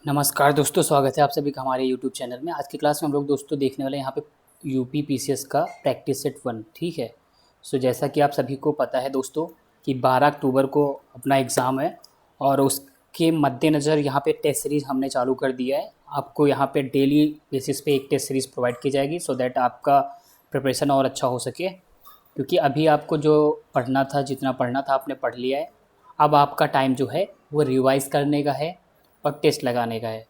नमस्कार दोस्तों, स्वागत है आप सभी का हमारे YouTube चैनल में। आज की क्लास में हम लोग दोस्तों देखने वाले हैं यहाँ पे यूपी पीसीएस का प्रैक्टिस सेट 1। ठीक है। जैसा कि आप सभी को पता है दोस्तों कि 12 अक्टूबर को अपना एग्ज़ाम है और उसके मद्देनज़र यहाँ पे टेस्ट सीरीज़ हमने चालू कर दिया है। आपको यहाँ पे डेली बेसिस पे एक टेस्ट सीरीज़ प्रोवाइड की जाएगी सो दैट आपका प्रिपरेशन और अच्छा हो सके, क्योंकि अभी आपको जो पढ़ना था, जितना पढ़ना था आपने पढ़ लिया है। अब आपका टाइम जो है वो रिवाइज़ करने का है और टेस्ट लगाने का है।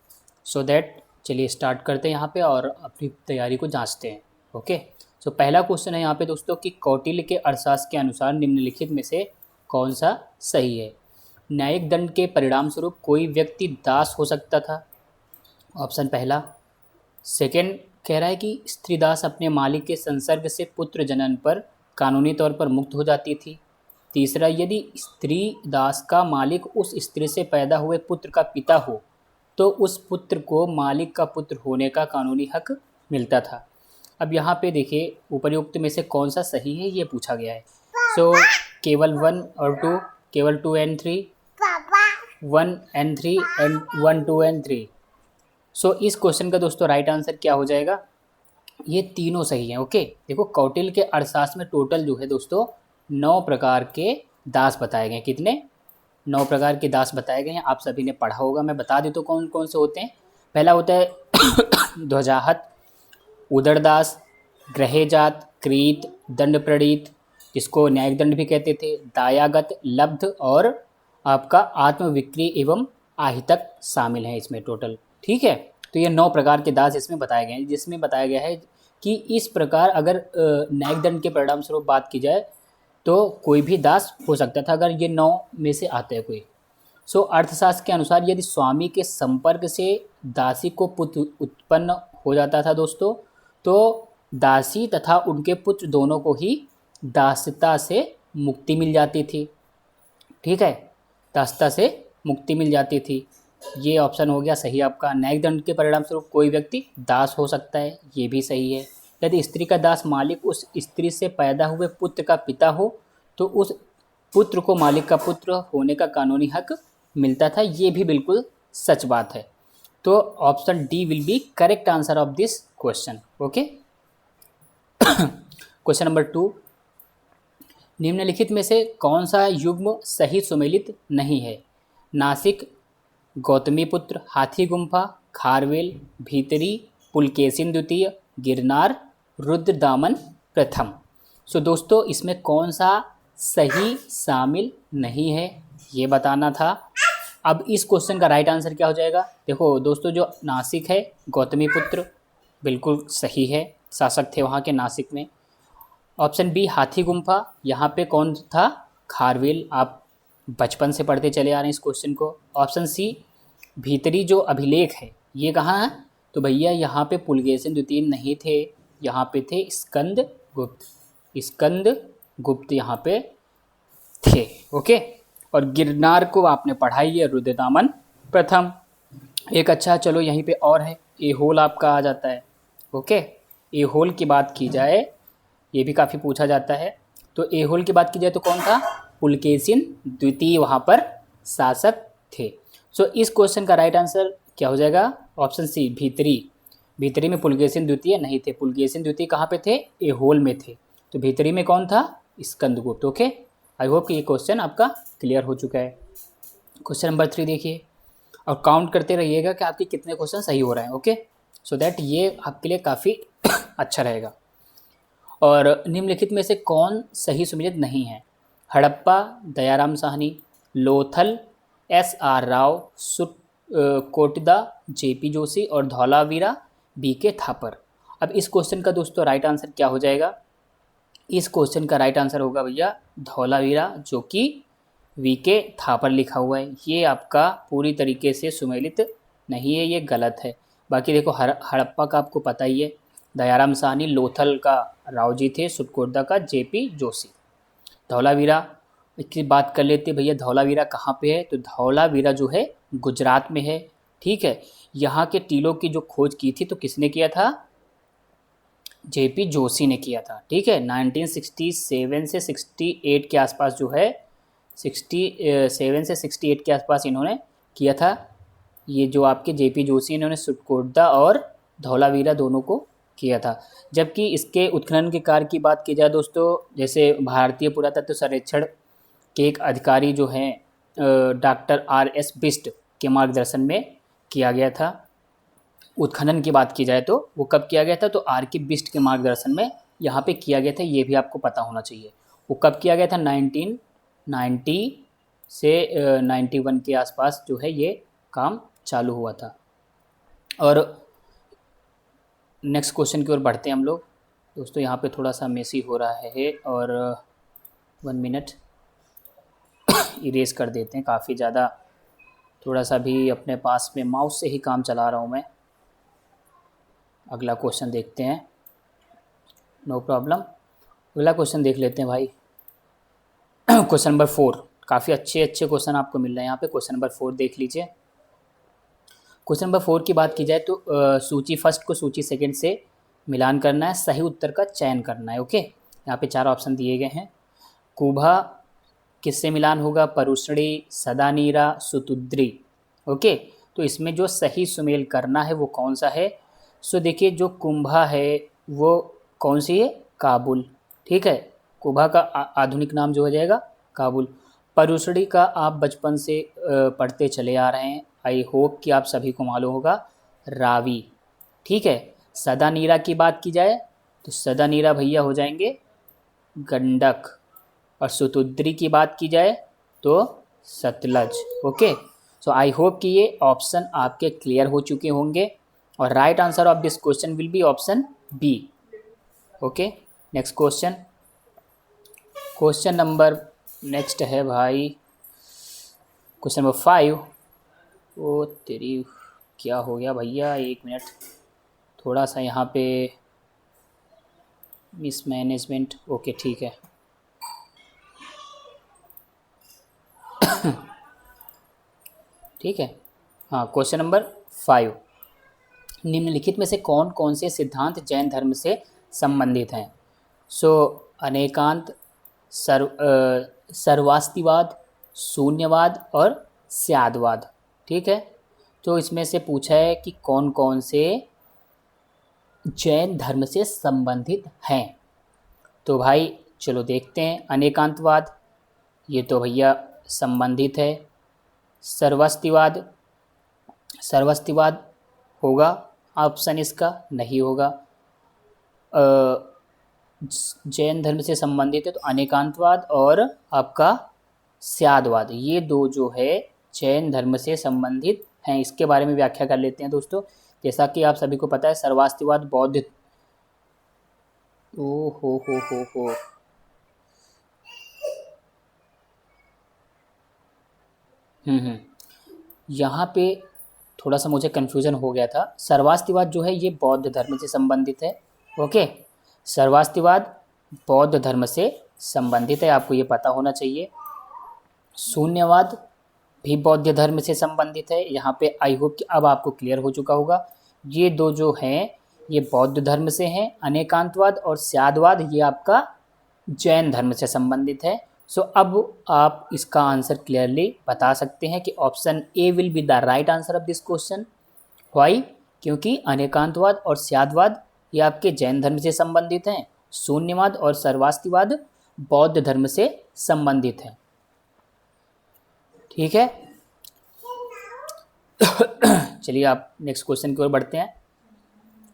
सो दैट चलिए स्टार्ट करते हैं यहाँ पे और अपनी तैयारी को जांचते हैं। ओके। पहला क्वेश्चन है यहाँ पे दोस्तों कि कौटिल्य के अर्थशास्त्र के अनुसार निम्नलिखित में से कौन सा सही है। न्यायिक दंड के परिणाम स्वरूप कोई व्यक्ति दास हो सकता था, ऑप्शन पहला। सेकेंड कह रहा है कि स्त्री दास अपने मालिक के संसर्ग से पुत्र जनन पर कानूनी तौर पर मुक्त हो जाती थी। तीसरा, यदि स्त्री दास का मालिक उस स्त्री से पैदा हुए पुत्र का पिता हो तो उस पुत्र को मालिक का पुत्र होने का कानूनी हक मिलता था। अब यहाँ पे देखिए उपर्युक्त में से कौन सा सही है ये पूछा गया है। केवल 1 और 2, केवल 2 एंड 3, 1 एंड 3 एंड 1 2 एंड 3। इस क्वेश्चन का दोस्तों राइट आंसर क्या हो जाएगा, ये तीनों सही हैं। ओके। देखो कौटिल्य के अर्थशास्त्र में टोटल जो है दोस्तों 9 प्रकार के दास बताए गए हैं। कितने? 9 प्रकार के दास बताए गए हैं। आप सभी ने पढ़ा होगा, मैं बता देता हूँ कौन कौन से होते हैं। पहला होता है ध्वजाहत, उदरदास, ग्रहेजात, क्रीत, दंड प्रणीत, जिसको न्यायिक दंड भी कहते थे, दायागत, लब्ध और आपका आत्मविक्री एवं आहितक शामिल हैं इसमें टोटल। ठीक है। तो ये 9 प्रकार के दास इसमें बताए गए हैं, जिसमें बताया गया है कि इस प्रकार अगर न्यायिक दंड के परिणाम स्वरूप बात की जाए तो कोई भी दास हो सकता था अगर ये 9 में से आते हैं कोई। अर्थशास्त्र के अनुसार यदि स्वामी के संपर्क से दासी को पुत्र उत्पन्न हो जाता था दोस्तों, तो दासी तथा उनके पुत्र दोनों को ही दासता से मुक्ति मिल जाती थी। ठीक है, दासता से मुक्ति मिल जाती थी। ये ऑप्शन हो गया सही आपका। न्यायिक दंड के परिणाम स्वरूप कोई व्यक्ति दास हो सकता है, ये भी सही है। यदि स्त्री का दास मालिक उस स्त्री से पैदा हुए पुत्र का पिता हो तो उस पुत्र को मालिक का पुत्र होने का कानूनी हक मिलता था, ये भी बिल्कुल सच बात है। तो option D will be correct answer of this question. Okay. Question number 2, निम्नलिखित में से कौन सा युग्म सही सुमेलित नहीं है। नासिक, गौतमीपुत्र, हाथी गुम्फा, खारवेल, भीतरी, पुलकेशिन द्वितीय, गिरनार, रुद्रदामन प्रथम। दोस्तों इसमें कौन सा सही शामिल नहीं है ये बताना था। अब इस क्वेश्चन का राइट आंसर क्या हो जाएगा। देखो दोस्तों, जो नासिक है गौतमीपुत्र बिल्कुल सही है, शासक थे वहाँ के नासिक में। ऑप्शन बी हाथी गुम्फा, यहाँ पे कौन था, खारवेल। आप बचपन से पढ़ते चले आ रहे हैं इस क्वेश्चन को। ऑप्शन सी भीतरी जो अभिलेख है ये कहाँ है, तो भैया यहाँ पे पुलकेशिन द्वितीय नहीं थे, यहाँ पे थे स्कंद गुप्त। स्कंद गुप्त यहाँ पे थे। ओके। और गिरनार को आपने पढ़ाई है, रुद्रदामन प्रथम। एक अच्छा चलो यहीं पे और है, एहोल आपका आ जाता है। ओके। एहोल की बात की जाए, ये भी काफ़ी पूछा जाता है। तो एहोल की बात की जाए तो कौन था, पुलकेशिन द्वितीय वहाँ पर शासक थे। इस क्वेश्चन का राइट आंसर क्या हो जाएगा, ऑप्शन सी भीतरी। भीतरी में पुलकेशिन द्वितीय नहीं थे। पुलकेशिन द्वितीय कहाँ पे थे, एहोल में थे। तो भीतरी में कौन था, स्कंदगुप्त। ओके। आई होप कि ये क्वेश्चन आपका क्लियर हो चुका है। क्वेश्चन नंबर 3 देखिए और काउंट करते रहिएगा कि आपके कितने क्वेश्चन सही हो रहे हैं। ओके। सो दैट ये आपके लिए काफ़ी अच्छा रहेगा। और निम्नलिखित में से कौन सही सुमेलित नहीं है। हड़प्पा दयाराम साहनी, लोथल SR राव, कोटदा JP जोशी और धौलावीरा BK थापर। अब इस क्वेश्चन का दोस्तों राइट आंसर क्या हो जाएगा, इस क्वेश्चन का राइट आंसर होगा भैया धौलावीरा, जो कि VK थापर लिखा हुआ है। ये आपका पूरी तरीके से सुमेलित नहीं है, ये गलत है। बाकी देखो हड़प्पा का आपको पता ही है, दयाराम साहनी, लोथल का राव जी थे, सुटकोटदा का JP जोशी। धौलावीरा की बात कर लेते भैया, धौलावीरा कहाँ पे है, तो धौलावीरा जो है गुजरात में है। ठीक है। यहाँ के टीलों की जो खोज की थी तो किसने किया था, JP जोशी ने किया था। ठीक है। 1967 से 68 के आसपास जो है, 67 से 68 के आसपास इन्होंने किया था ये जो आपके जेपी जोशी इन्होंने सुटकोटदा और धौलावीरा दोनों को किया था। जबकि इसके उत्खनन के कार्य की बात की जाए दोस्तों, जैसे भारतीय पुरातत्व सर्वेक्षण के एक अधिकारी जो हैं डॉक्टर RS बिष्ट के मार्गदर्शन में किया गया था। उत्खनन की बात की जाए तो वो कब किया गया था, तो RK बिष्ट के मार्गदर्शन में यहाँ पे किया गया था, ये भी आपको पता होना चाहिए। वो कब किया गया था, 1990 से 91 के आसपास जो है ये काम चालू हुआ था। और नेक्स्ट क्वेश्चन की ओर बढ़ते हैं हम लोग दोस्तों। यहाँ पे थोड़ा सा मेसी हो रहा है और 1 मिनट इरेज कर देते हैं, काफ़ी ज़्यादा थोड़ा सा भी अपने पास में माउस से ही काम चला रहा हूँ मैं। अगला क्वेश्चन देखते हैं, नो प्रॉब्लम। अगला क्वेश्चन देख लेते हैं भाई। क्वेश्चन नंबर 4, काफ़ी अच्छे क्वेश्चन आपको मिल रहे हैं यहाँ पे। क्वेश्चन नंबर 4 देख लीजिए। क्वेश्चन नंबर 4 की बात की जाए तो सूची फर्स्ट को सूची सेकंड से मिलान करना है, सही उत्तर का चयन करना है। ओके, यहाँ पे 4 ऑप्शन दिए गए हैं। कुभा किससे मिलान होगा, परुष्णी, सदानीरा, सुतुद्री। ओके, तो इसमें जो सही सुमेल करना है वो कौन सा है। सो देखिए, जो कुंभा है वो कौन सी है, काबुल। ठीक है, कुभा का आधुनिक नाम जो हो जाएगा काबुल। परुष्णी का आप बचपन से पढ़ते चले आ रहे हैं, आई होप कि आप सभी को मालूम होगा, रावी। ठीक है, सदानीरा की बात की जाए तो सदानीरा भैया हो जाएंगे गंडक, और सुतुद्री की बात की जाए तो Sutlej. Okay, so I hope कि ये ऑप्शन आपके क्लियर हो चुके होंगे, और right answer of this question will be option B. Okay, next question. Question number next है भाई, क्वेश्चन नंबर 5। ओ तेरी, क्या हो गया भैया, 1 मिनट, थोड़ा सा यहाँ पे मिसमैनेजमेंट। ओके ठीक है। ठीक है, हाँ, क्वेश्चन नंबर 5, निम्नलिखित में से कौन कौन से सिद्धांत जैन धर्म से संबंधित हैं। सो अनेकांत, सर्वास्तिवाद, शून्यवाद और स्यादवाद। ठीक है, तो इसमें से पूछा है कि कौन कौन से जैन धर्म से संबंधित हैं। तो भाई चलो देखते हैं। अनेकांतवाद, ये तो भैया संबंधित है। सर्वास्तिवाद, सर्वास्तिवाद होगा ऑप्शन इसका, नहीं होगा। जैन धर्म से संबंधित है तो अनेकांतवाद और आपका स्यादवाद, ये दो जो है जैन धर्म से संबंधित हैं। इसके बारे में व्याख्या कर लेते हैं दोस्तों। जैसा कि आप सभी को पता है, सर्वास्तिवाद बौद्ध, ओ हो यहाँ पे थोड़ा सा मुझे कन्फ्यूज़न हो गया था। सर्वास्तिवाद जो है ये बौद्ध धर्म से संबंधित है। ओके, सर्वास्तिवाद बौद्ध धर्म से संबंधित है, आपको ये पता होना चाहिए। शून्यवाद भी बौद्ध धर्म से संबंधित है, यहाँ पे आई होप कि अब आपको क्लियर हो चुका होगा। ये दो जो हैं ये बौद्ध धर्म से हैं। अनेकांतवाद और स्यादवाद ये आपका जैन धर्म से संबंधित है। सो अब आप इसका आंसर क्लियरली बता सकते हैं कि option A will be the right answer of this question. Why, क्योंकि अनेकांतवाद और स्यादवाद ये आपके जैन धर्म से संबंधित हैं, शून्यवाद और सर्वास्तिवाद बौद्ध धर्म से संबंधित हैं। ठीक है, चलिए आप नेक्स्ट क्वेश्चन की ओर बढ़ते हैं।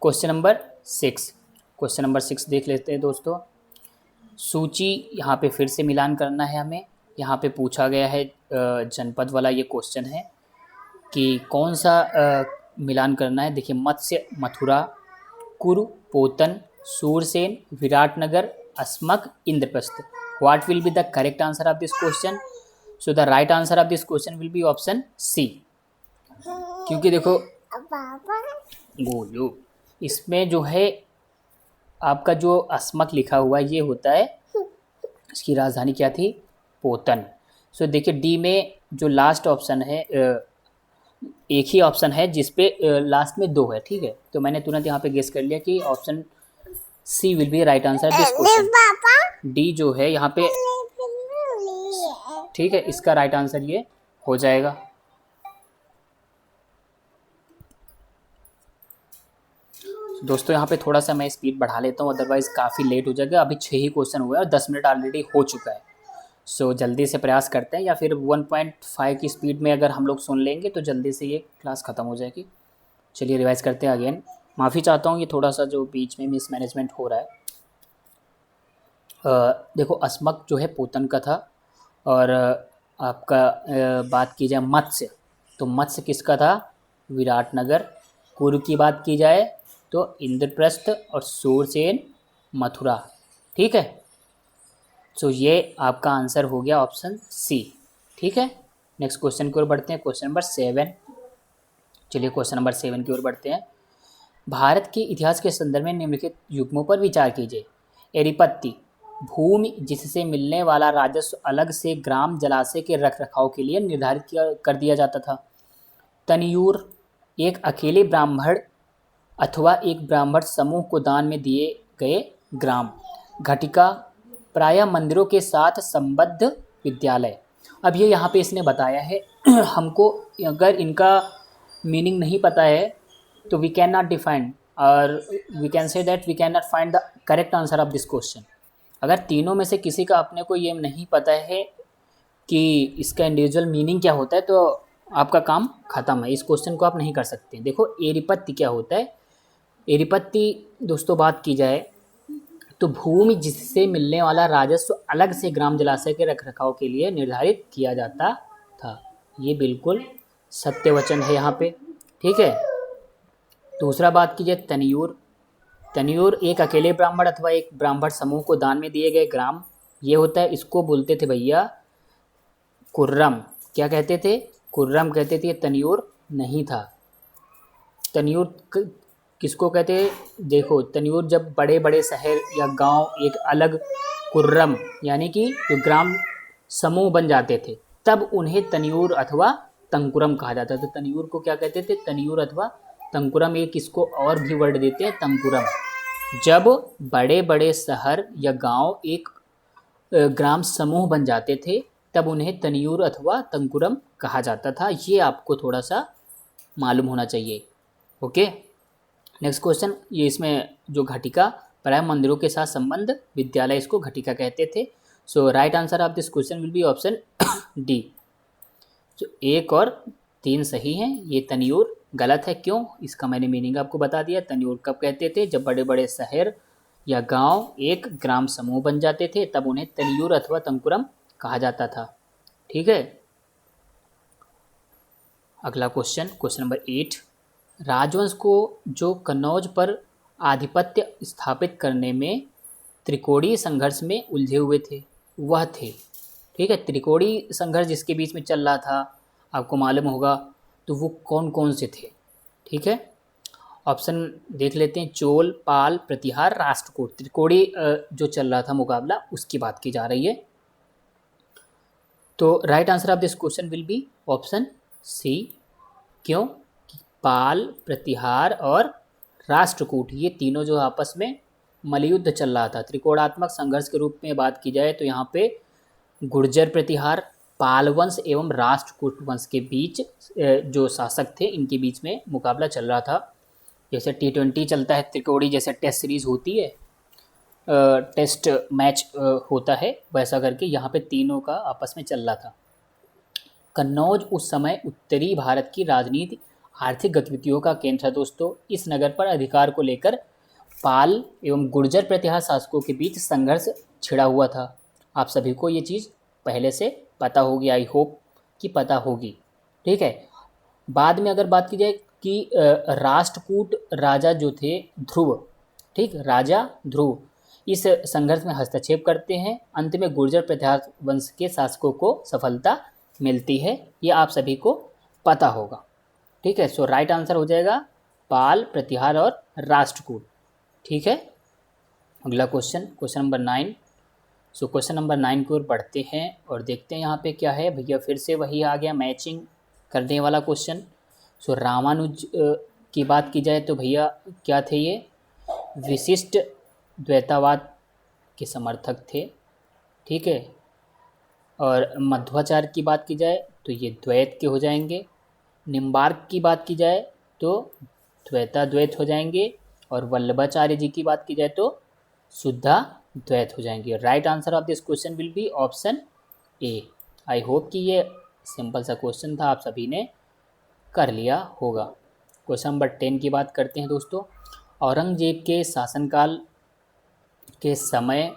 क्वेश्चन नंबर 6, क्वेश्चन नंबर 6 देख लेते हैं दोस्तों। सूची यहाँ पे फिर से मिलान करना है हमें। यहाँ पे पूछा गया है जनपद वाला ये क्वेश्चन है कि कौन सा मिलान करना है। देखिए, Matsya, Mathura, Kuru, Potana, Surasena, Viratnagar, Asmaka, Indraprastha. What will be the correct answer of this question. So the right answer of this question will be option C. क्योंकि देखो बोलो, इसमें जो है आपका जो अस्मक लिखा हुआ ये होता है, इसकी राजधानी क्या थी, पोतन। सो देखिए डी में जो लास्ट ऑप्शन है, एक ही ऑप्शन है जिसपे लास्ट में 2 है। ठीक है, तो मैंने तुरंत यहाँ पे गेस कर लिया कि option C will be right answer this question. D जो है यहाँ पे, ठीक है, इसका राइट आंसर ये हो जाएगा। दोस्तों यहाँ पे थोड़ा सा मैं स्पीड बढ़ा लेता हूँ, अदरवाइज़ काफ़ी लेट हो जाएगा। अभी 6 ही क्वेश्चन हुए और 10 मिनट ऑलरेडी हो चुका है। सो जल्दी से प्रयास करते हैं, या फिर 1.5 की स्पीड में अगर हम लोग सुन लेंगे तो जल्दी से ये क्लास ख़त्म हो जाएगी। चलिए रिवाइज़ करते हैं अगेन। माफ़ी चाहता हूँ, ये थोड़ा सा जो बीच में मिसमैनेजमेंट हो रहा है। देखो, अस्मक जो है पोतन का था, और आपका बात की जाए मत्स्य, तो मत्स्य किसका था? विराटनगर। कुरु की बात की जाए तो इंद्रप्रस्थ, और सूरसेन मथुरा। ठीक है, सो ये आपका आंसर हो गया ऑप्शन सी। ठीक है, नेक्स्ट क्वेश्चन की ओर बढ़ते हैं, क्वेश्चन नंबर 7। चलिए क्वेश्चन नंबर 7 की ओर बढ़ते हैं। भारत के इतिहास के संदर्भ में निम्नलिखित युग्मों पर विचार कीजिए। एरिपत्ति, भूमि जिससे मिलने वाला राजस्व अलग से ग्राम जलाशय के रखरखाव के लिए निर्धारित कर दिया जाता था। तनियूर, एक अकेले ब्राह्मण अथवा एक ब्राह्मण समूह को दान में दिए गए ग्राम। घटिका, प्रायः मंदिरों के साथ संबद्ध विद्यालय। अब ये यहाँ पे इसने बताया है हमको अगर इनका मीनिंग नहीं पता है तो वी कैन नॉट डिफाइन, और we can say that we can not find the correct answer of this question. अगर तीनों में से किसी का अपने को ये नहीं पता है कि इसका इंडिविजुअल मीनिंग क्या होता है तो आपका काम ख़त्म है, इस क्वेश्चन को आप नहीं कर सकते। देखो एरिपत्ति क्या होता है। एरिपत्ति दोस्तों बात की जाए तो भूमि जिससे मिलने वाला राजस्व अलग से ग्राम जलाशय के रखरखाव के लिए निर्धारित किया जाता था। ये बिल्कुल सत्य वचन है यहाँ पे। ठीक है, दूसरा बात की जाए तनियूर। तनियूर एक अकेले ब्राह्मण अथवा एक ब्राह्मण समूह को दान में दिए गए ग्राम, ये होता है। इसको बोलते थे भैया कुर्रम। क्या कहते थे? कुर्रम कहते थे। तनियूर नहीं था। तनियूर किसको कहते हैं? देखो, तनियूर जब बड़े बड़े शहर या गांव एक अलग कुर्रम यानी कि जो ग्राम समूह बन जाते थे तब उन्हें तनियूर अथवा तंकुरम कहा जाता था। तनियूर को क्या कहते थे? तनियूर अथवा तंकुरम। एक इसको और भी वर्ड देते हैं तंकुरम। जब बड़े बड़े शहर या गांव एक ग्राम समूह बन जाते थे तब उन्हें तनियूर अथवा तंकुरम कहा जाता था। ये आपको थोड़ा सा मालूम होना चाहिए। Okay, next question. ये इसमें जो घटिका, प्राय मंदिरों के साथ संबंध विद्यालय, इसको घटिका कहते थे। So right answer of this question will be option D. जो 1 और 3 सही हैं। ये तनियूर गलत है। क्यों? इसका मैंने मीनिंग आपको बता दिया। तनियूर कब कहते थे? जब बड़े बड़े शहर या गांव एक ग्राम समूह बन जाते थे तब उन्हें तनियूर अथवा तंकुरम कहा जाता था। ठीक है, अगला क्वेश्चन, क्वेश्चन नंबर 8। राजवंश को जो कन्नौज पर आधिपत्य स्थापित करने में त्रिकोणीय संघर्ष में उलझे हुए थे वह थे। ठीक है, त्रिकोणीय संघर्ष जिसके बीच में चल रहा था आपको मालूम होगा, तो वो कौन कौन से थे? ठीक है, ऑप्शन देख लेते हैं। चोल, पाल, प्रतिहार, राष्ट्रकूट। त्रिकोणीय जो चल रहा था मुकाबला उसकी बात की जा रही है। तो right answer of this question will be option C. क्यों? पाल, प्रतिहार और राष्ट्रकूट ये तीनों जो आपस में मल्लयुद्ध चल रहा था, त्रिकोणात्मक संघर्ष के रूप में बात की जाए तो यहाँ पे गुर्जर प्रतिहार, पाल वंश एवं राष्ट्रकूट वंश के बीच जो शासक थे इनके बीच में मुकाबला चल रहा था। जैसे T20 चलता है त्रिकोणी, जैसे टेस्ट सीरीज़ होती है, टेस्ट मैच होता है, वैसा करके यहाँ पे तीनों का आपस में चल रहा था। कन्नौज उस समय उत्तरी भारत की राजनीति आर्थिक गतिविधियों का केंद्र था दोस्तों। इस नगर पर अधिकार को लेकर पाल एवं गुर्जर प्रतिहार शासकों के बीच संघर्ष छिड़ा हुआ था। आप सभी को ये चीज़ पहले से पता होगी, आई होप कि पता होगी। ठीक है, बाद में अगर बात की जाए कि राष्ट्रकूट राजा जो थे ध्रुव, ठीक, राजा ध्रुव इस संघर्ष में हस्तक्षेप करते हैं। अंत में गुर्जर प्रतिहार वंश के शासकों को सफलता मिलती है। ये आप सभी को पता होगा। ठीक है, सो राइट आंसर हो जाएगा पाल, प्रतिहार और राष्ट्रकूट। ठीक है, अगला question, question number 9। So question number 9 की ओर बढ़ते हैं और देखते हैं यहाँ पे क्या है भैया। फिर से वही आ गया मैचिंग करने वाला क्वेश्चन। सो रामानुज की बात की जाए तो भैया क्या थे? ये विशिष्ट द्वैतावाद के समर्थक थे। ठीक है, और मध्वाचार्य की बात की जाए तो ये द्वैत के हो जाएंगे। निम्बार्क की बात की जाए तो द्वैताद्वैत हो जाएंगे। और वल्लभाचार्य जी की बात की जाए तो शुद्धा द्वैत हो जाएंगे। Right answer of this question will be option A. I hope कि ये सिंपल सा क्वेश्चन था, आप सभी ने कर लिया होगा। क्वेश्चन नंबर 10 की बात करते हैं दोस्तों। औरंगजेब के शासनकाल के समय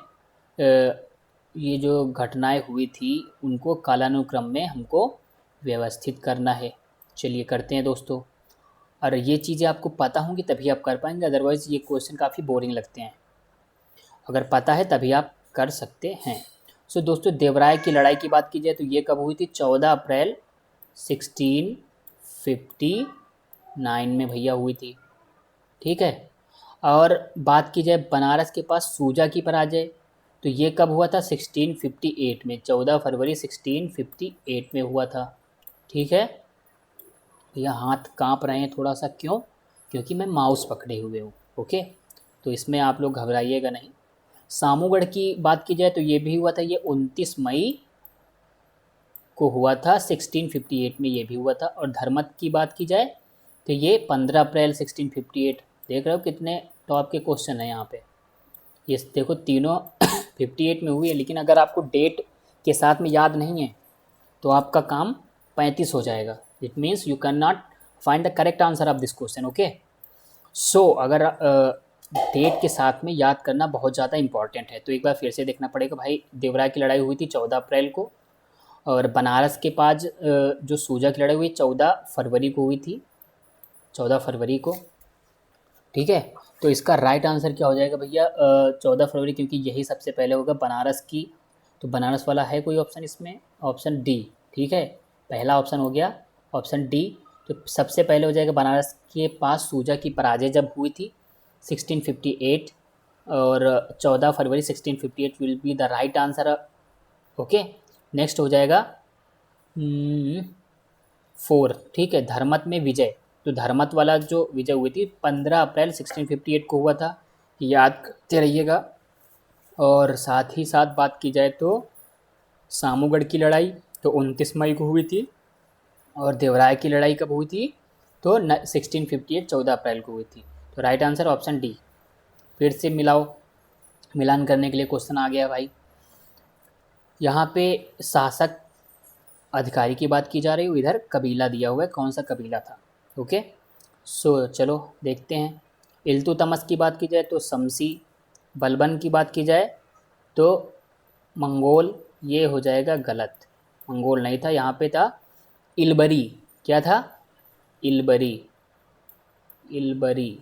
ये जो घटनाएं हुई थी उनको कालानुक्रम में हमको व्यवस्थित करना है। चलिए करते हैं दोस्तों। और ये चीज़ें आपको पता होंगी तभी आप कर पाएंगे, अदरवाइज़ ये क्वेश्चन काफ़ी बोरिंग लगते हैं। अगर पता है तभी आप कर सकते हैं। सो दोस्तों, देवराय की लड़ाई की बात की जाए तो ये कब हुई थी? 14 अप्रैल 1659 में भैया हुई थी। ठीक है। और बात की जाए बनारस के पास सूजा की पराजय, तो ये कब हुआ था? 1658 में, 14 फरवरी 1658 में हुआ था। ठीक है। भैया हाथ कांप रहे हैं थोड़ा सा, क्यों? क्योंकि मैं माउस पकड़े हुए हूँ। ओके, तो इसमें आप लोग घबराइएगा नहीं। सामूगढ़ की बात की जाए तो ये भी हुआ था, ये 29 मई को हुआ था, 1658 में ये भी हुआ था। और धर्मत की बात की जाए तो ये 15 अप्रैल 1658। देख रहे हो कितने टॉप के क्वेश्चन हैं यहाँ पे। ये देखो तीनों 58 में हुई है, लेकिन अगर आपको डेट के साथ में याद नहीं है तो आपका काम 35 हो जाएगा। It means you can not find the correct answer of this question. Okay, so अगर डेट के साथ में याद करना बहुत ज़्यादा इंपॉर्टेंट है, तो एक बार फिर से देखना पड़ेगा। भाई देवराय की लड़ाई हुई थी 14 अप्रैल को, और बनारस के पास जो सूजा की लड़ाई हुई 14 फरवरी को हुई थी, 14 फरवरी को। ठीक है, तो इसका राइट आंसर क्या हो जाएगा भैया? 14 फरवरी, क्योंकि यही सबसे पहले होगा बनारस की। तो बनारस वाला है कोई ऑप्शन इसमें? Option D. ठीक है, पहला ऑप्शन हो गया ऑप्शन डी। तो सबसे पहले हो जाएगा बनारस के पास सूजा की पराजय जब हुई थी 1658, और 14 फरवरी 1658 will be the right answer. Okay, next हो जाएगा 4। ठीक है, धर्मत में विजय। तो धर्मत वाला जो विजय हुई थी 15 अप्रैल 1658 को हुआ था, याद करते रहिएगा। और साथ ही साथ बात की जाए तो सामूगढ़ की लड़ाई तो 29 मई को हुई थी, और देवराय की लड़ाई कब हुई थी? तो 1658 14 अप्रैल को हुई थी। तो राइट आंसर ऑप्शन डी। फिर से मिलाओ, मिलान करने के लिए क्वेश्चन आ गया भाई। यहाँ पे शासक अधिकारी की बात की जा रही है, इधर कबीला दिया हुआ है, कौन सा कबीला था। ओके, सो चलो देखते हैं। इल्तुतमस की बात की जाए तो शमसी, बलबन की बात की जाए तो मंगोल। ये हो जाएगा गलत, मंगोल नहीं था, यहाँ पे था इलबरी। क्या था? इलबरी। इलबरी,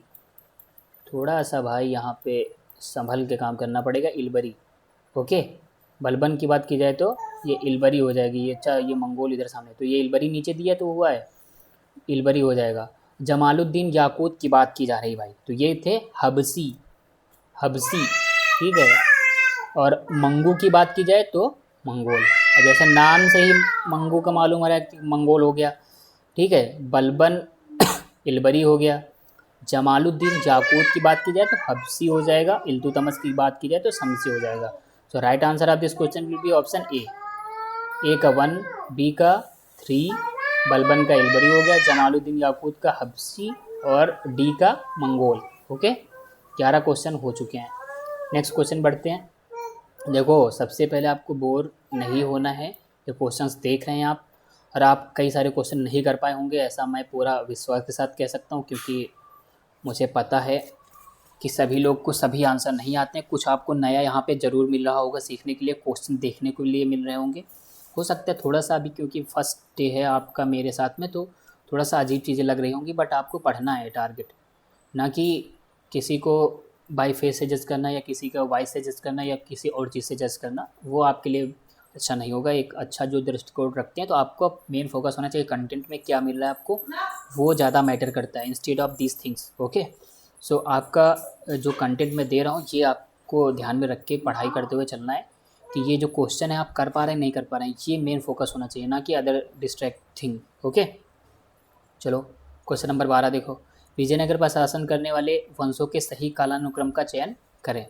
थोड़ा सा भाई यहाँ पे संभल के काम करना पड़ेगा। इलबरी। ओके, बलबन की बात की जाए तो ये इलबरी हो जाएगी। ये अच्छा, ये मंगोल इधर सामने, तो ये इलबरी नीचे दिया तो हुआ है, इलबरी हो जाएगा। जमालुद्दीन याकूत की बात की जा रही भाई, तो ये थे हबसी। हबसी, ठीक है। और मंगू की बात की जाए तो मंगोल। जैसे नाम से ही मंगू का मालूम हो रहा है कि मंगोल हो गया। ठीक है, बलबन इलबरी हो गया। जमालुद्दीन याकूत की बात की जाए तो हबसी हो जाएगा। इल्तुतमस की बात की जाए तो शमसी हो जाएगा। So right answer of this question will be option A. A का 1, बी का 3, बलबन का इलबरी हो गया, जमालुद्दीन याकूत का हबसी, और डी का मंगोल। ओके, 11 क्वेश्चन हो चुके हैं। नेक्स्ट क्वेश्चन बढ़ते हैं। देखो, सबसे पहले आपको बोर नहीं होना है। ये क्वेश्चंस देख रहे हैं आप, और आप कई सारे क्वेश्चन नहीं कर पाए होंगे, ऐसा मैं पूरा विश्वास के साथ कह सकता हूँ, क्योंकि मुझे पता है कि सभी लोग को सभी आंसर नहीं आते हैं। कुछ आपको नया यहाँ पे ज़रूर मिल रहा होगा सीखने के लिए, क्वेश्चन देखने के लिए मिल रहे होंगे। हो सकता है थोड़ा सा अभी, क्योंकि फर्स्ट डे है आपका मेरे साथ में, तो थोड़ा सा अजीब चीज़ें लग रही होंगी, बट आपको पढ़ना है टारगेट, ना कि किसी को बाई फेस से जज करना, या किसी का वॉइस से जज करना, या किसी और चीज़ से जज करना। वो आपके लिए अच्छा नहीं होगा। एक अच्छा जो दृष्टिकोण रखते हैं तो आपको मेन फोकस होना चाहिए कंटेंट में क्या मिल रहा है आपको, वो ज़्यादा मैटर करता है instead of these things. Okay, so आपका जो कंटेंट मैं दे रहा हूँ ये आपको ध्यान में रख के पढ़ाई करते हुए चलना है, कि ये जो क्वेश्चन है आप कर पा रहे हैं नहीं कर पा रहे हैं, ये मेन फोकस होना चाहिए, ना कि अदर डिस्ट्रैक्ट थिंग। ओके, चलो क्वेश्चन नंबर 12 देखो। विजयनगर पर शासन करने वाले वंशों के सही कालानुक्रम का चयन करें।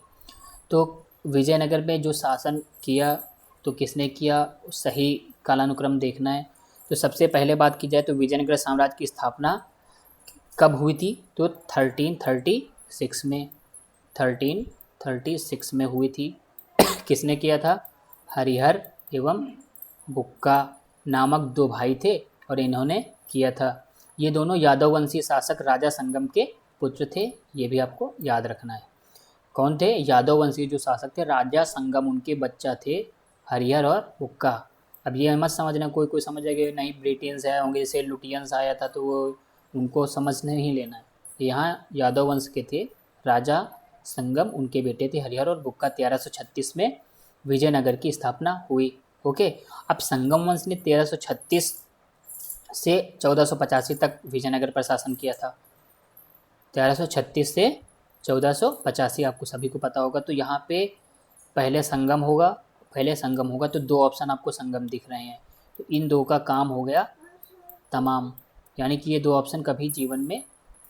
तो विजयनगर में जो शासन किया तो किसने किया, सही कालानुक्रम देखना है। तो सबसे पहले बात की जाए तो विजयनगर साम्राज्य की स्थापना कब हुई थी? तो 1330 1336 में 1336 में हुई थी। किसने किया था? हरिहर एवं बुक्का नामक दो भाई थे और इन्होंने किया था। ये दोनों यादव वंशी शासक राजा संगम के पुत्र थे, ये भी आपको याद रखना है। कौन थे? यादव वंशी जो शासक थे राजा संगम, उनके बच्चा थे हरिहर और बुक्का। अब ये मत समझना कोई कोई समझ जाएगा नहीं ब्रिटेन्स आए होंगे, जैसे लुटियंस आया था तो वो उनको समझ नहीं लेना है। यहाँ यादव वंश के थे राजा संगम, उनके बेटे थे हरिहर और बुक्का। 1336 में विजयनगर की स्थापना हुई। ओके, अब संगम वंश ने 1336 से 1485 तक विजयनगर पर शासन किया था। 1336 से 1485 आपको सभी को पता होगा। तो यहाँ पे पहले संगम होगा तो दो ऑप्शन आपको संगम दिख रहे हैं, तो इन दो का काम हो गया तमाम, यानी कि ये दो ऑप्शन कभी जीवन में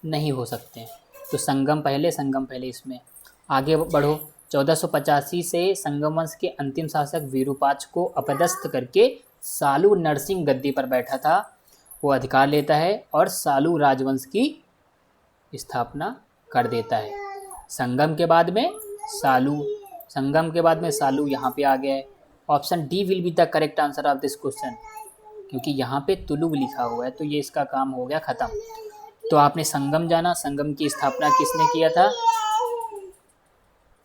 नहीं हो सकते हैं। तो संगम पहले इसमें आगे बढ़ो। 1485 से संगम वंश के अंतिम शासक विरूपाक्ष को अपदस्थ करके सालू नरसिंह गद्दी पर बैठा था, वो अधिकार लेता है और सालू राजवंश की स्थापना कर देता है। संगम के बाद में सालू यहाँ पे आ गया है। Option D will be the correct answer of this question, क्योंकि यहाँ पे तुलुग लिखा हुआ है तो ये इसका काम हो गया ख़त्म। तो आपने संगम जाना, संगम की स्थापना किसने किया था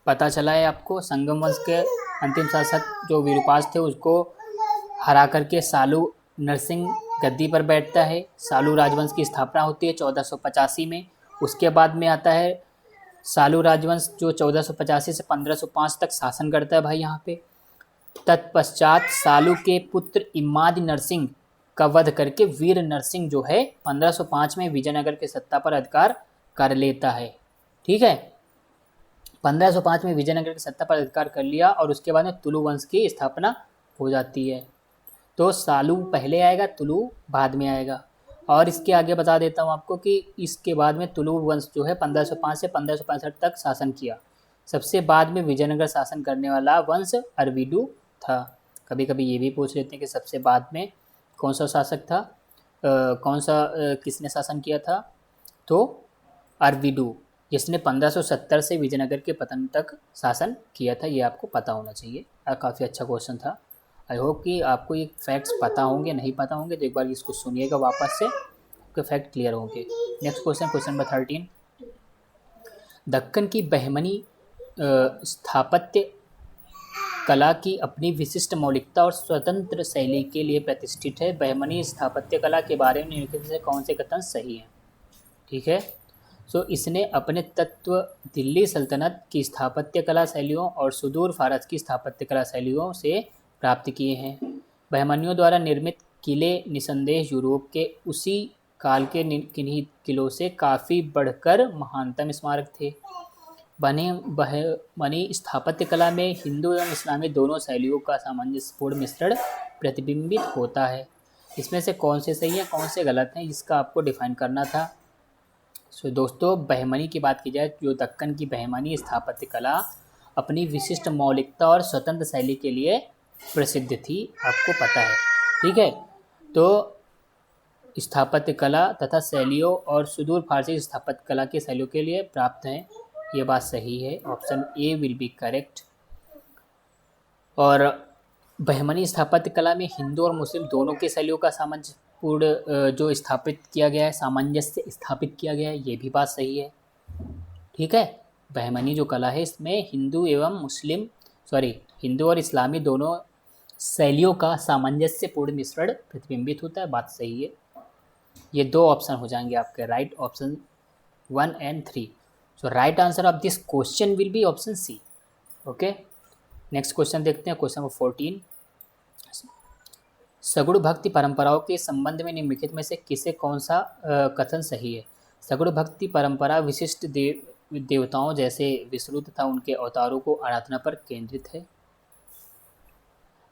पता चला है आपको। संगम वंश के अंतिम शासक जो विरूपाक्ष थे उसको हरा करके सालू नरसिंह गद्दी पर बैठता है। सालू राजवंश की स्थापना होती है 1485 में। उसके बाद में आता है सालू राजवंश जो 1485 से 1505 तक शासन करता है भाई यहाँ पे। तत्पश्चात सालू के पुत्र इमाद नरसिंह का वध करके वीर नरसिंह जो है 1505 में विजयनगर के सत्ता पर अधिकार कर लेता है। ठीक है, 1505 में विजयनगर की सत्ता पर अधिकार कर लिया और उसके बाद में तुलु वंश की स्थापना हो जाती है। तो सालू पहले आएगा, तुलु बाद में आएगा। और इसके आगे बता देता हूँ आपको कि इसके बाद में तुलु वंश जो है 1505 से 1565 तक शासन किया। सबसे बाद में विजयनगर शासन करने वाला वंश अरविडू था। कभी कभी ये भी पूछ लेते हैं कि सबसे बाद में कौन सा शासक था, किसने शासन किया था? तो अरविडू, जिसने 1570 से विजयनगर के पतन तक शासन किया था। ये आपको पता होना चाहिए। काफ़ी अच्छा क्वेश्चन था। आई होप कि आपको ये फैक्ट्स पता होंगे, नहीं पता होंगे तो एक बार इसको सुनिएगा वापस से, आपके फैक्ट क्लियर होंगे। Next question number 13। दक्कन की बहमनी स्थापत्य कला की अपनी विशिष्ट मौलिकता और स्वतंत्र शैली के लिए प्रतिष्ठित है। बहमनी स्थापत्य कला के बारे में निम्नलिखित से कौन से कथन सही हैं? ठीक है, सो इसने अपने तत्व दिल्ली सल्तनत की स्थापत्य कला शैलियों और सुदूर फारस की स्थापत्य कला शैलियों से प्राप्त किए हैं। बहमनियों द्वारा निर्मित किले निसंदेह यूरोप के उसी काल के किन्हीं किलों से काफ़ी बढ़कर महानतम स्मारक थे। बहमनी स्थापत्य कला में हिंदू एवं इस्लामी दोनों शैलियों का सामंजस्यपूर्ण मिश्रण प्रतिबिंबित होता है। इसमें से कौन से सही है कौन से गलत हैं इसका आपको डिफाइन करना था। सो दोस्तों, बहमनी की बात की जाए, जो दक्कन की बहमनी स्थापत्य कला अपनी विशिष्ट मौलिकता और स्वतंत्र शैली के लिए प्रसिद्ध थी, आपको पता है। ठीक है, तो स्थापत्य कला तथा शैलियों और सुदूर फारसी स्थापत्य कला की शैलियों के लिए प्राप्त है, ये बात सही है। Option A will be correct. और बहमनी स्थापत्य कला में हिंदू और मुस्लिम दोनों की शैलियों का सामंजस्यपूर्ण जो स्थापित किया गया है, सामंजस्य स्थापित किया गया है, ये भी बात सही है। ठीक है, बहमनी जो कला है इसमें हिंदू और इस्लामी दोनों शैलियों का सामंजस्यपूर्ण मिश्रण प्रतिबिंबित होता है, बात सही है। ये दो ऑप्शन हो जाएंगे आपके right, option 1 and 3। So right answer of this question will be option C. Okay, next question देखते हैं, क्वेश्चन नंबर 14। सगुण भक्ति परंपराओं के संबंध में निम्नलिखित में से किसे कौन सा कथन सही है? सगुण भक्ति परंपरा विशिष्ट देवताओं जैसे विष्णु तथा उनके अवतारों को आराधना पर केंद्रित है।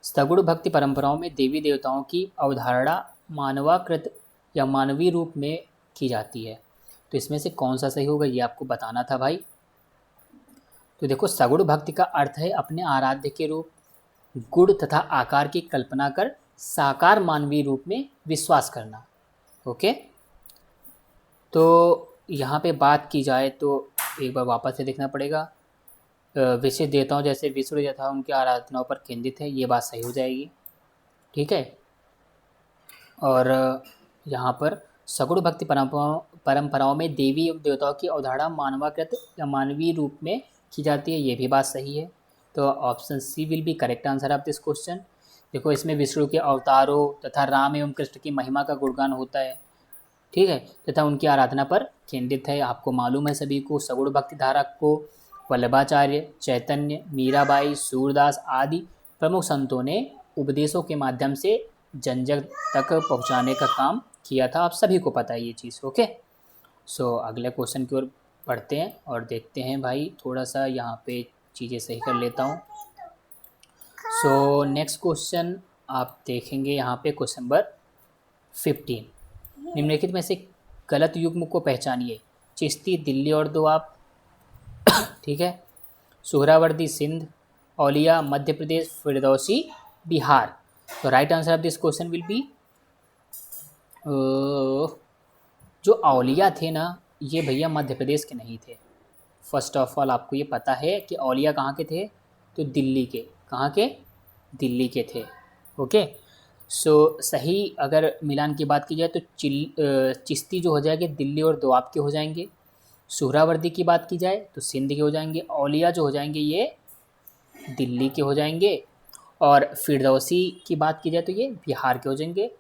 सगुण भक्ति परंपराओं में देवी देवताओं की अवधारणा मानवाकृत या मानवीय रूप में की जाती है। तो इसमें से कौन सा सही होगा ये आपको बताना था भाई। तो देखो, सगुण भक्ति का अर्थ है अपने आराध्य के रूप, गुण तथा आकार की कल्पना कर साकार मानवीय रूप में विश्वास करना। ओके, तो यहाँ पे बात की जाए तो एक बार वापस से देखना पड़ेगा। विशेष देवताओं जैसे विष्णु तथा उनकी आराधनाओं पर केंद्रित है, ये बात सही हो जाएगी। ठीक है। और यहाँ पर सगुण भक्ति परंपराओं में देवी एवं देवताओं की अवधारणा मानवाकृत या मानवीय रूप में की जाती है, ये भी बात सही है। तो option C will be correct answer of this question. देखो इसमें विष्णु के अवतारों तथा राम एवं कृष्ण की महिमा का गुणगान होता है, ठीक है, तथा उनकी आराधना पर केंद्रित है। आपको मालूम है सभी को, सगुण भक्ति धारा को वल्लभाचार्य, चैतन्य, मीराबाई, सूरदास आदि प्रमुख संतों ने उपदेशों के माध्यम से जन जन तक पहुंचाने का काम किया था। आप सभी को पता है ये चीज़। ओके, सो अगले क्वेश्चन की ओर पढ़ते हैं और देखते हैं भाई, थोड़ा सा यहाँ पे चीज़ें सही कर लेता हूँ। सो नेक्स्ट क्वेश्चन आप देखेंगे यहाँ पे क्वेश्चन नंबर 15। निम्नलिखित में से गलत युग्म को पहचानिए। चिश्ती दिल्ली और दोआब, ठीक है, सुहरावर्दी सिंध, औलिया मध्य प्रदेश, फिरदौसी बिहार। तो right answer of this question will B, जो औलिया थे ना, ये भैया मध्य प्रदेश के नहीं थे। फर्स्ट ऑफ ऑल आपको ये पता है कि औलिया कहाँ के थे, तो दिल्ली के। कहाँ के? दिल्ली के थे। ओके, सो सही अगर मिलान की बात की जाए तो चिश्ती जो हो जाएंगे दिल्ली और दोआब के हो जाएंगे। सुहरावर्दी की बात की जाए तो सिंध के हो जाएंगे। औलिया जो हो जाएंगे ये दिल्ली के हो जाएंगे। और फिरदौसी की बात की जाए तो ये बिहार के हो जाएंगे।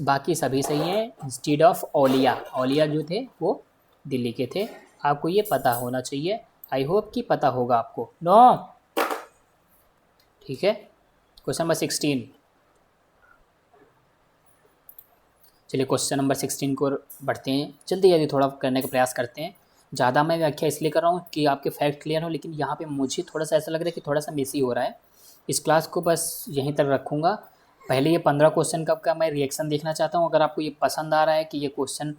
बाकी सभी सही हैं इंस्टीड ऑफ औलिया। औलिया जो थे वो दिल्ली के थे। आपको ये पता होना चाहिए। आई होप कि पता होगा आपको। नो, ठीक है। Question number 16। चलिए क्वेश्चन नंबर 16 को बढ़ते हैं। जल्दी जल्दी थोड़ा करने का प्रयास करते हैं। ज़्यादा मैं व्याख्या इसलिए कर रहा हूँ कि आपके फैक्ट क्लियर हो, लेकिन यहाँ पे मुझे थोड़ा सा ऐसा लग रहा है कि थोड़ा सा मेसी हो रहा है। इस क्लास को बस यहीं तक रखूँगा। पहले ये 15 क्वेश्चन का मैं रिएक्शन देखना चाहता हूँ। अगर आपको ये पसंद आ रहा है कि ये क्वेश्चन,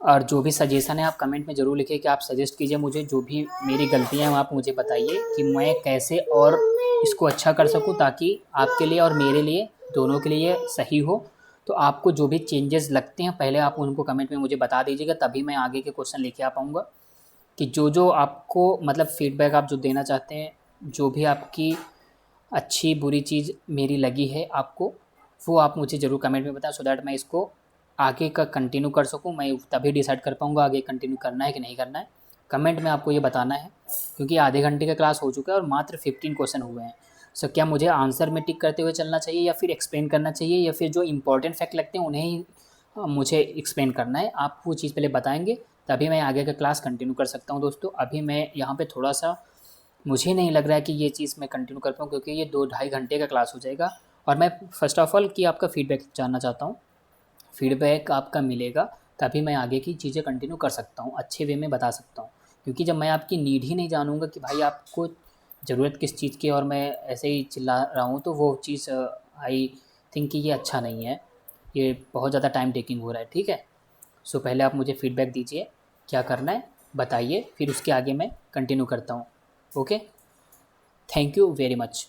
और जो भी सजेशन है आप कमेंट में ज़रूर लिखिए कि आप सजेस्ट कीजिए मुझे, जो भी मेरी गलतियाँ हैं आप मुझे बताइए कि मैं कैसे और इसको अच्छा कर सकूँ, ताकि आपके लिए और मेरे लिए दोनों के लिए सही हो। तो आपको जो भी चेंजेस लगते हैं पहले आप उनको कमेंट में मुझे बता दीजिएगा, तभी मैं आगे के क्वेश्चन लेके आ पाऊँगा। कि जो जो आपको मतलब फीडबैक आप जो देना चाहते हैं, जो भी आपकी अच्छी बुरी चीज़ मेरी लगी है आपको, वो आप मुझे ज़रूर कमेंट में बताएं, सो दैट मैं इसको आगे का कंटिन्यू कर सकूं। मैं तभी डिसाइड कर पाऊंगा आगे कंटिन्यू करना है कि नहीं करना है। कमेंट में आपको ये बताना है, क्योंकि आधे घंटे का क्लास हो चुका है और मात्र 15 क्वेश्चन हुए हैं। सो क्या मुझे आंसर में टिक करते हुए चलना चाहिए, या फिर एक्सप्लेन करना चाहिए, या फिर जो इंपॉर्टेंट फैक्ट लगते हैं उन्हें ही मुझे एक्सप्लेन करना है? आप वो चीज़ पहले बताएंगे, तभी मैं आगे का क्लास कंटिन्यू कर सकता हूँ। दोस्तों अभी मैं यहाँ पे थोड़ा सा, मुझे नहीं लग रहा है कि ये चीज़ मैं कंटिन्यू कर पाऊँ, क्योंकि ये 2-2.5 घंटे का क्लास हो जाएगा। और मैं फ़र्स्ट ऑफ़ ऑल कि आपका फ़ीडबैक जानना चाहता हूँ। फ़ीडबैक आपका मिलेगा तभी मैं आगे की चीज़ें कंटिन्यू कर सकता हूँ, अच्छे वे में बता सकता हूँ। क्योंकि जब मैं आपकी नीड ही नहीं जानूँगा कि भाई आपको ज़रूरत किस चीज़ की, और मैं ऐसे ही चिल्ला रहा हूँ, तो वो चीज़ आई थिंक कि ये अच्छा नहीं है। ये बहुत ज़्यादा टाइम टेकिंग हो रहा है, ठीक है। सो पहले आप मुझे फ़ीडबैक दीजिए, क्या करना है बताइए, फिर उसके आगे मैं कंटिन्यू करता हूँ। Okay, thank you very much.